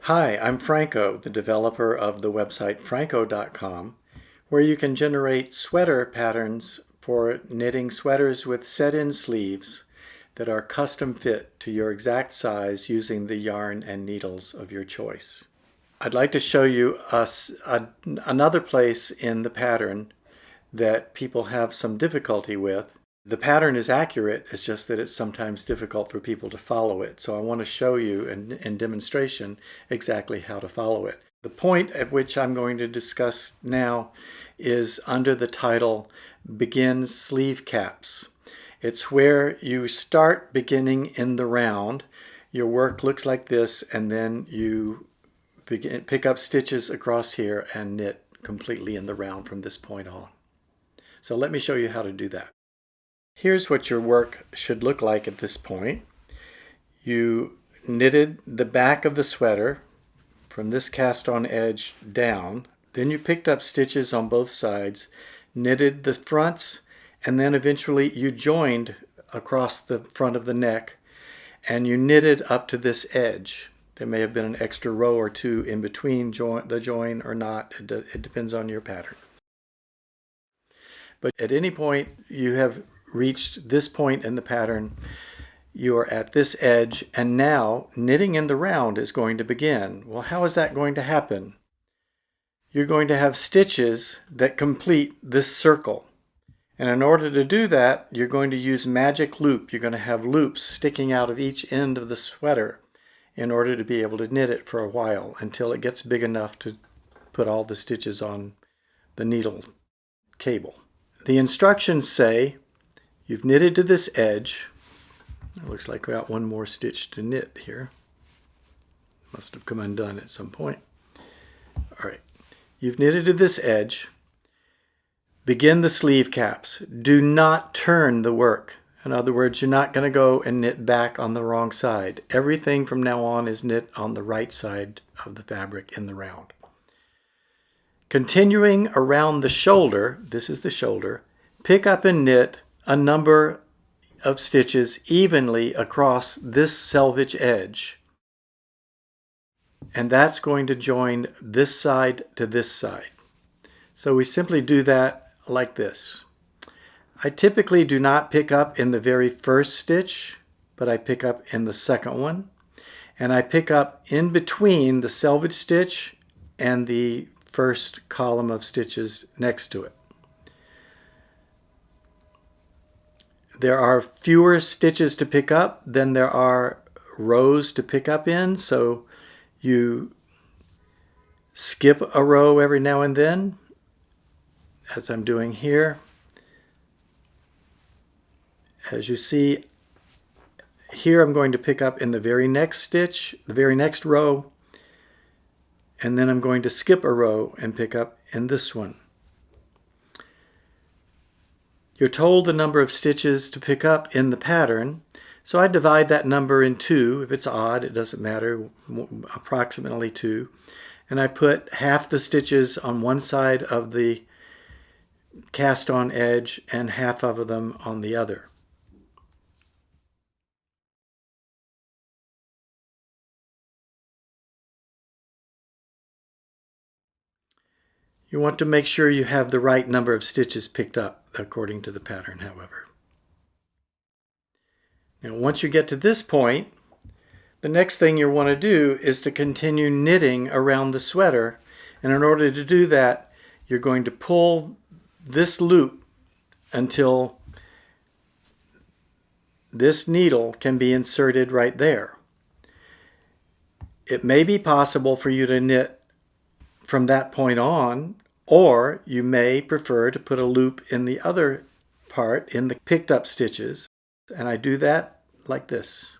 Hi, I'm Franco, the developer of the website franco.com, where you can generate sweater patterns for knitting sweaters with set-in sleeves that are custom fit to your exact size using the yarn and needles of your choice. I'd like to show you another place in the pattern that people have some difficulty with. The pattern is accurate, it's just that it's sometimes difficult for people to follow it. So I want to show you in demonstration exactly how to follow it. The point at which I'm going to discuss now is under the title Begin Sleeve Caps. It's where you start beginning in the round. Your work looks like this, and then you pick up stitches across here and knit completely in the round from this point on. So let me show you how to do that. Here's what your work should look like at this point. You knitted the back of the sweater from this cast on edge down. Then you picked up stitches on both sides, knitted the fronts, and then eventually you joined across the front of the neck and you knitted up to this edge. There may have been an extra row or two in between the join or not. It depends on your pattern. But at any point you have reached this point in the pattern, you are at this edge, and now knitting in the round is going to begin. Well, how is that going to happen? You're going to have stitches that complete this circle. And in order to do that, you're going to use magic loop. You're going to have loops sticking out of each end of the sweater in order to be able to knit it for a while until it gets big enough to put all the stitches on the needle cable. The instructions say you've knitted to this edge. It looks like we got one more stitch to knit here. Must have come undone at some point. All right, you've knitted to this edge. Begin the sleeve caps. Do not turn the work. In other words, you're not going to go and knit back on the wrong side. Everything from now on is knit on the right side of the fabric in the round. Continuing around the shoulder, this is the shoulder, pick up and knit a number of stitches evenly across this selvage edge. And that's going to join this side to this side. So we simply do that like this. I typically do not pick up in the very first stitch, but I pick up in the second one. And I pick up in between the selvage stitch and the first column of stitches next to it. There are fewer stitches to pick up than there are rows to pick up in, so you skip a row every now and then, as I'm doing here. As you see, here I'm going to pick up in the very next stitch, the very next row, and then I'm going to skip a row and pick up in this one. You're told the number of stitches to pick up in the pattern, so I divide that number in two. If it's odd, it doesn't matter, approximately 2. And I put half the stitches on one side of the cast on edge and half of them on the other. You want to make sure you have the right number of stitches picked up according to the pattern, however. Now, once you get to this point, the next thing you want to do is to continue knitting around the sweater. And in order to do that, you're going to pull this loop until this needle can be inserted right there. It may be possible for you to knit from that point on, or you may prefer to put a loop in the other part in the picked up stitches, and I do that like this.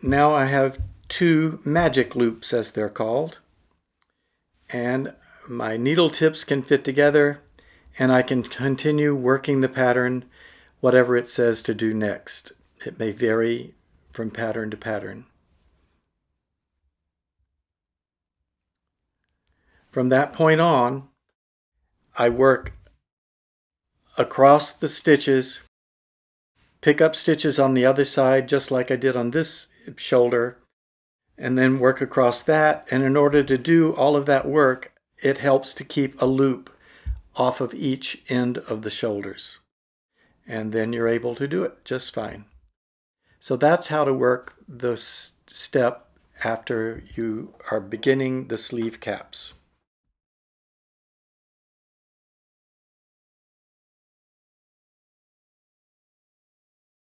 Now I have 2 magic loops, as they're called, and my needle tips can fit together, and I can continue working the pattern whatever it says to do next. It may vary from pattern to pattern. From that point on, I work across the stitches Pick up stitches on the other side just like I did on this shoulder, and then work across that. And in order to do all of that work, it helps to keep a loop off of each end of the shoulders. And then you're able to do it just fine. So that's how to work the step after you are beginning the sleeve caps.